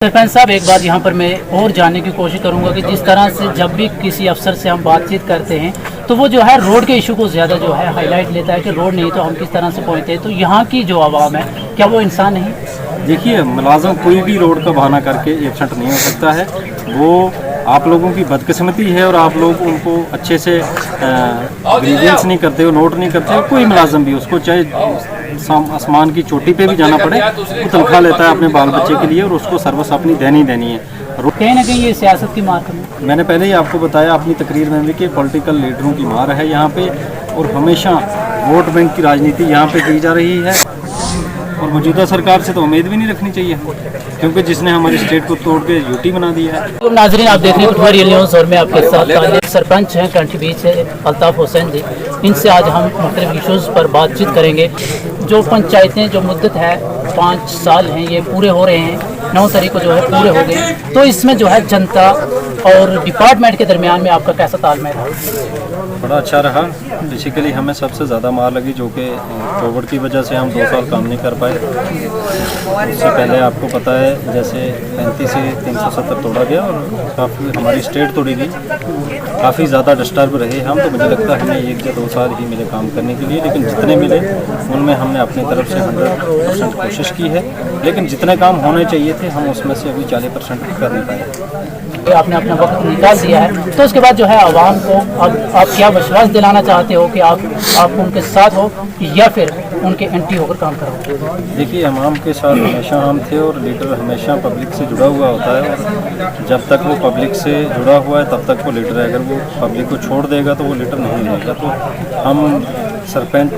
सरपंच साहब, एक बात यहाँ पर मैं और जानने की कोशिश करूँगा कि जिस तरह से जब भी किसी अफसर से हम बातचीत करते हैं तो वो जो है रोड के इशू को ज़्यादा जो है हाईलाइट लेता है कि रोड नहीं तो हम किस तरह से पहुँचते हैं। तो यहाँ की जो आवाम है, क्या वो इंसान नहीं? देखिए, मुलाज़िम कोई भी रोड का बहाना करके एबसेंट नहीं हो सकता है। वो आप लोगों की बदकिस्मती है और आप लोग उनको अच्छे से ग्रीवेंस नहीं करते हो, नोट नहीं करते हो। कोई मुलाज़िम भी उसको चाहे आसमान की चोटी पे भी जाना पड़े, वो तनख्वाह लेता है अपने बाल बच्चे के लिए और उसको सर्विस अपनी देनी है। कहीं ना कहीं ये सियासत की मार है। मैंने पहले ही आपको बताया अपनी तकरीर में भी कि पॉलिटिकल लीडरों की मार है यहाँ पे, और हमेशा वोट बैंक की राजनीति यहाँ पे की जा रही है। और मौजूदा सरकार से तो उम्मीद भी नहीं रखनी चाहिए, क्योंकि जिसने हमारी स्टेट को तोड़ के यूटी बना दिया है। तो नाजरीन, आप देख रहे हैं कुटुंबा रियल न्यूज़ और मैं आपके साथ सरपंच हैं कंठी बीच से अल्ताफ हुसैन जी। इनसे आज हम मुख्तलिफ इशूज़ पर बातचीत करेंगे। जो पंचायतें जो मुद्दत है 5 साल हैं, ये पूरे हो रहे हैं, 9 तारीख को जो है पूरे हो गए। तो इसमें जो है जनता और डिपार्टमेंट के दरमियान में आपका कैसा तालमेल है? बड़ा अच्छा रहा। बेसिकली हमें सबसे ज़्यादा मार लगी जो कि कोविड की वजह से हम 2 साल काम नहीं कर पाए। उससे पहले आपको पता है जैसे 35 से 370 तोड़ा गया और काफ़ी हमारी स्टेट तोड़ी गई। काफ़ी ज़्यादा डिस्टर्ब रहे हम। तो मुझे लगता है हमें 1 या 2 साल ही मिले काम करने के लिए, लेकिन जितने मिले उनमें हमने अपनी तरफ से 100% कोशिश की है। लेकिन जितने काम होने चाहिए थे हम उसमें से अभी 40% कर नहीं पाए। आपने अपना वक्त निकाल दिया है, तो उसके बाद जो है आवाम को अब आप क्या विश्वास दिलाना चाहते हो कि आप उनके साथ हो या फिर उनके एंटी होकर काम करो? देखिए, आवाम के साथ हमेशा हम थे और लीडर हमेशा पब्लिक से जुड़ा हुआ होता है। और जब तक वो पब्लिक से जुड़ा हुआ है तब तक वो लीडर है। अगर वो पब्लिक को छोड़ देगा तो वो लीडर नहीं रहेगा। तो हम सरपंच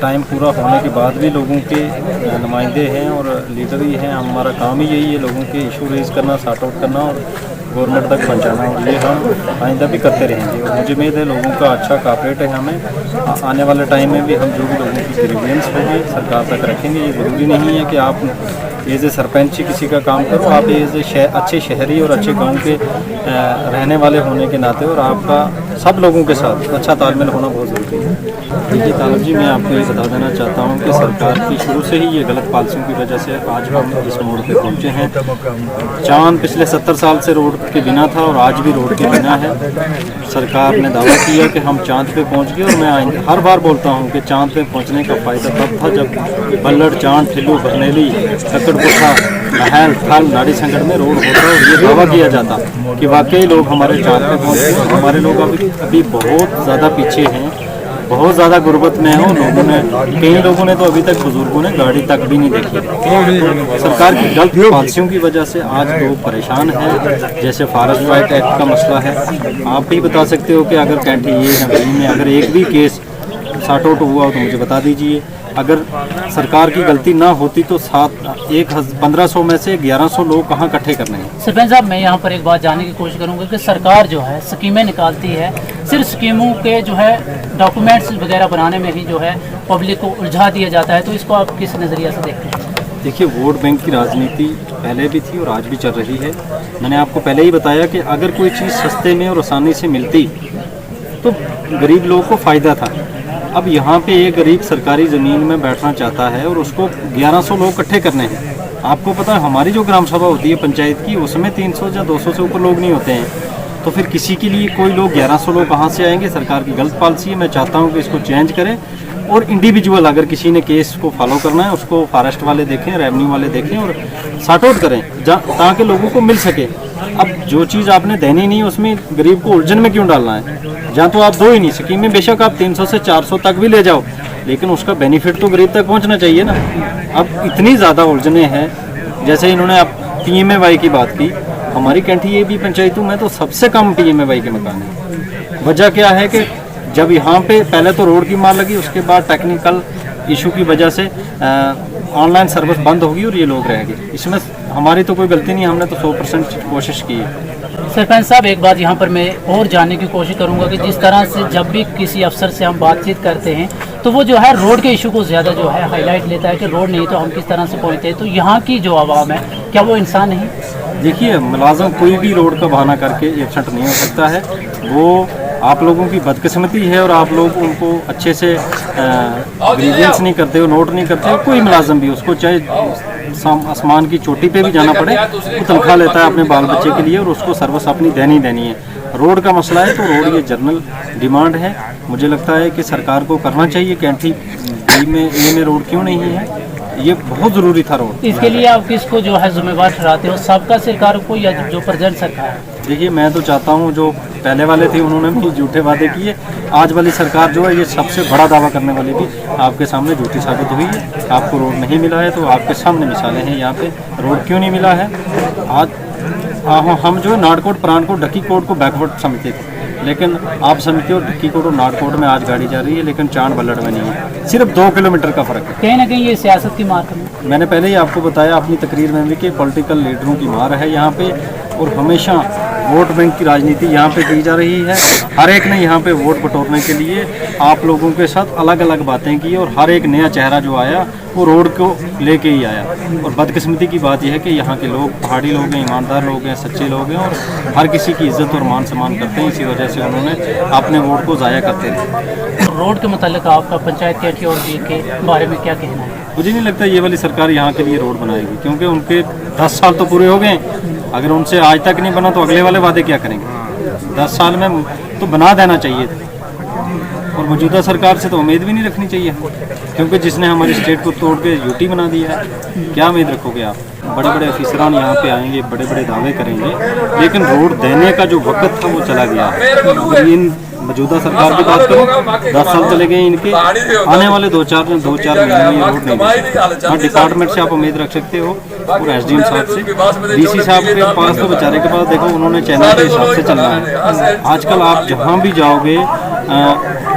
टाइम पूरा होने के बाद भी लोगों के नुमाइंदे हैं और लीडर ही हैं। हमारा काम ही यही है, लोगों के इशू रेज करना, सॉर्ट आउट करना और गवर्नमेंट तक पहुंचाना। और ये हम आइंदा भी करते रहेंगे। और मुझे उम्मीद है लोगों का अच्छा कोऑपरेट है हमें। आने वाले टाइम में भी हम जो भी लोगों की ग्रीवेंस होगी सरकार तक रखेंगे। ये ज़रूरी नहीं है कि आप एज ए सरपंच ही किसी का काम करो। आप एज ए अच्छे शहरी और अच्छे गांव के रहने वाले होने के नाते और आपका सब लोगों के साथ अच्छा तालमेल होना बहुत ज़रूरी है। देखिए तालब जी, मैं आपको ये बता देना चाहता हूँ कि सरकार की शुरू से ही ये गलत पॉलिसियों की वजह से आज हम इस मोड़ पे पहुँचे हैं। चांद पिछले 70 साल से रोड के बिना था और आज भी रोड के बिना है। सरकार ने दावा किया कि हम चांद पे पहुँच गए, और मैं हर बार बोलता हूँ कि चांद पे पहुँचने का फ़ायदा तब था जब बल्लड़, चांद, ठिल्लू, बरनेली, कक्कड़पुठा, महल, थल, नाड़ी संगड़ में रोड होता और ये दावा किया जाता कि वाकई लोग हमारे चांद पे पहुँच गए। हमारे लोग अभी बहुत ज़्यादा पीछे हैं, बहुत ज़्यादा गुर्बत में हो। कई लोगों ने तो अभी तक, बुजुर्गों ने गाड़ी तक भी नहीं देखी। सरकार की गलत पॉलिसियों की वजह से आज लोग परेशान हैं। जैसे फॉरेस्ट राइट एक्ट का मसला है, आप भी बता सकते हो कि अगर कैंटी ये नगरी में अगर एक भी केस सॉर्ट आउट हुआ हो तो मुझे बता दीजिए। अगर सरकार की गलती ना होती तो 1500 में से 1100 लोग कहाँ इकट्ठे करने हैं? सरपंच साहब, मैं यहाँ पर एक बात जानने की कोशिश करूँगा कि सरकार जो है स्कीमें निकालती है, सिर्फ स्कीमों के जो है डॉक्यूमेंट्स वगैरह बनाने में ही जो है पब्लिक को उलझा दिया जाता है। तो इसको आप किस नज़रिए से देखते हैं? देखिए, वोट बैंक की राजनीति पहले भी थी और आज भी चल रही है। मैंने आपको पहले ही बताया कि अगर कोई चीज़ सस्ते में और आसानी से मिलती तो गरीब लोगों को फ़ायदा था। अब यहाँ पे एक गरीब सरकारी ज़मीन में बैठना चाहता है और उसको 1100 लोग इकट्ठे करने हैं। आपको पता है हमारी जो ग्राम सभा होती है पंचायत की, उसमें 300 या 200 से ऊपर लोग नहीं होते हैं। तो फिर किसी के लिए कोई लोग 1100 लोग कहाँ से आएंगे? सरकार की गलत पॉलिसी है। मैं चाहता हूँ कि इसको चेंज करें और इंडिविजुअल अगर किसी ने केस को फॉलो करना है उसको फॉरेस्ट वाले देखें, रेवेन्यू वाले देखें और सॉर्ट आउट करें ताकि लोगों को मिल सके। अब जो चीज़ आपने देनी नहीं उसमें गरीब को उलझन में क्यों डालना है? जहाँ तो आप दो ही नहीं, स्कीमें बेशक आप 300 से 400 तक भी ले जाओ, लेकिन उसका बेनिफिट तो गरीब तक पहुँचना चाहिए ना। अब इतनी ज़्यादा उलझने हैं। जैसे इन्होंने आप PMAY की बात की, हमारी कैंठी ये भी पंचायतों में तो सबसे कम PMAY के मकान है। वजह क्या है कि जब यहाँ पे पहले तो रोड की मार लगी, उसके बाद टेक्निकल इशू की वजह से ऑनलाइन सर्विस बंद होगी और ये लोग रह गए। इसमें हमारी तो कोई गलती नहीं, हमने तो 100% कोशिश की है। सरपंच साहब, एक बात यहाँ पर मैं और जानने की कोशिश करूँगा कि जिस तरह से जब भी किसी अफसर से हम बातचीत करते हैं तो वो जो है रोड के इशू को ज़्यादा जो है हाईलाइट लेता है कि रोड नहीं तो हम किस तरह से पहुँचते हैं। तो यहाँ की जो आवाम है, क्या वो इंसान नहीं? देखिए, मुलाज़िम कोई भी रोड का बहाना करके एबसेंट नहीं हो सकता है। वो आप लोगों की बदकिस्मती है और आप लोग उनको अच्छे से ग्रीवेंस नहीं करते हो, नोट नहीं करते हो। कोई मुलाजम भी उसको चाहे आसमान की चोटी पे भी जाना पड़े, वो तनख्वाह लेता है अपने बाल बच्चे के लिए और उसको सर्विस अपनी देनी है। रोड का मसला है तो रोड ये जनरल डिमांड है। मुझे लगता है कि सरकार को करना चाहिए। कैंठी बी में ए में रोड क्यों नहीं है, ये बहुत ज़रूरी था रोड। इसके लिए आप किसको जो है जिम्मेवार ठहराते हो, सबका सरकार को या जो प्रेजेंट सरकार है? देखिए, मैं तो चाहता हूँ जो पहले वाले थे उन्होंने भी झूठे वादे किए। आज वाली सरकार जो है ये सबसे बड़ा दावा करने वाली भी आपके सामने झूठी साबित हुई है। आपको रोड नहीं मिला है तो आपके सामने मिसालें हैं यहाँ पे। रोड क्यों नहीं मिला है? आज हम जो है नाड़कोट, परानकोट, ढक्कीकोट को बैकवर्ड समझते थे, लेकिन आप समझते हो ढक्कीकोट और नाड़कोट में आज गाड़ी जा रही है, लेकिन चांद बल्लड़ में नहीं है। सिर्फ 2 किलोमीटर का फ़र्क है। कहीं ना कहीं ये सियासत की मार है। मैंने पहले ही आपको बताया अपनी तकरीर में भी कि पॉलिटिकल लीडरों की मार है यहाँ पे, और हमेशा वोट बैंक की राजनीति यहाँ पे की जा रही है। हर एक ने यहाँ पे वोट बटोरने के लिए आप लोगों के साथ अलग अलग बातें की, और हर एक नया चेहरा जो आया वो रोड को लेके ही आया। और बदकिस्मती की बात यह है कि यहाँ के लोग पहाड़ी लोग हैं, ईमानदार लोग हैं, सच्चे लोग हैं, और हर किसी की इज्जत और मान सम्मान करते हैं। इसी वजह से उन्होंने अपने वोट को ज़ाया करते रहे। रोड के मुतालिक आपका पंचायत कैंठी और बी के बारे में क्या कहना है? मुझे नहीं लगता ये वाली सरकार यहाँ के लिए रोड बनाएगी, क्योंकि उनके 10 साल तो पूरे हो गए। अगर उनसे आज तक नहीं बना तो अगले वाले वादे क्या करेंगे? 10 साल में तो बना देना चाहिए था। और मौजूदा सरकार से तो उम्मीद भी नहीं रखनी चाहिए, क्योंकि जिसने हमारी स्टेट को तोड़ के यूटी बना दिया है। क्या उम्मीद रखोगे आप? बड़े बड़े अफसरान यहाँ पे आएंगे, बड़े बड़े दावे करेंगे, लेकिन रोड देने का जो वक्त था वो चला गया। अगर इन मौजूदा सरकार की बात करूँ, 10 साल चले गए इनके, आने वाले 2-4 महीने में ये रोड नहीं बने। हाँ, डिपार्टमेंट से आप उम्मीद रख सकते हो, और एसडीएम साहब से, डीसी साहब के पास तो बेचारे के पास देखो उन्होंने चैनल के हिसाब से चलना है। आजकल आप जहाँ भी जाओगे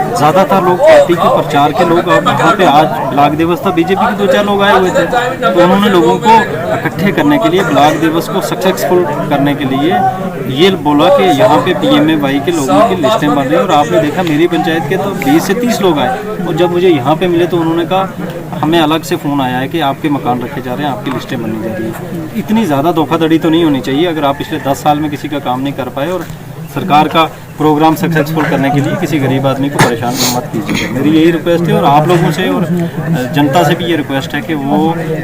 ज़्यादातर लोग पार्टी के प्रचार के लोग, अब यहाँ पे आज ब्लॉक दिवस था, बीजेपी के 2-4 लोग आए हुए थे, तो उन्होंने लोगों को इकट्ठे करने के लिए, ब्लॉक दिवस को सक्सेसफुल करने के लिए ये बोला कि यहाँ पे PMAY के लोगों की लिस्टें बन रही हैं। और आपने देखा मेरी पंचायत के तो 20 से 30 लोग आए, और जब मुझे यहाँ पे मिले तो उन्होंने कहा हमें अलग से फ़ोन आया है कि आपके मकान रखे जा रहे हैं, आपकी लिस्टें बननी जा रही हैं। इतनी ज़्यादा धोखाधड़ी तो नहीं होनी चाहिए। अगर आप पिछले 10 साल में किसी का काम नहीं कर पाए और सरकार का प्रोग्राम सक्सेसफुल करने के लिए किसी गरीब आदमी को परेशान मत कीजिए। मेरी यही रिक्वेस्ट है, और आप लोगों से और जनता से भी ये रिक्वेस्ट है कि वो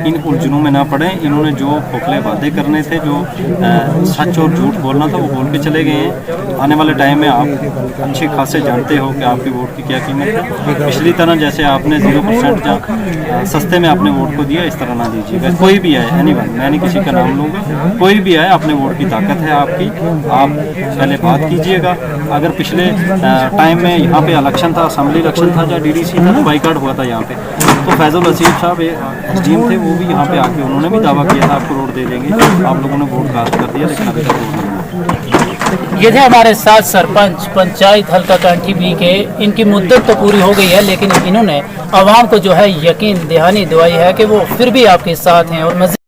इन उलझनों में ना पड़ें। इन्होंने जो खोखले वादे करने थे, जो सच और झूठ बोलना था, वो बोल के चले गए हैं। आने वाले टाइम में आप अच्छे खासे जानते हो कि आपकी वोट की क्या कीमत है। पिछली तरह जैसे आपने 0% या सस्ते में अपने वोट को दिया, इस तरह ना दीजिएगा। कोई भी आए, एनीवन, मैं नहीं किसी का नाम लूँगा, कोई भी आए, अपने वोट की ताकत है आपकी, आप पहले बात कीजिएगा। अगर पिछले टाइम में यहाँ पे इलेक्शन था, असेंबली इलेक्शन था या DDC था, तो बाइकाट हुआ था यहाँ पे, तो फैजुल हसीब साहब SDM थे, वो भी यहाँ पे आके उन्होंने भी दावा किया था आपको रोड दे देंगे। आप लोगों ने वोट कास्ट कर दिया, लेकिन अभी तक रोड नहीं। ये थे हमारे साथ सरपंच पंचायत हल्का कैंठी बी के। इनकी मुद्दत तो पूरी हो गई है, लेकिन इन्होंने आवाम को जो है यकीन दहानी दिलाई है कि वो फिर भी आपके साथ हैं और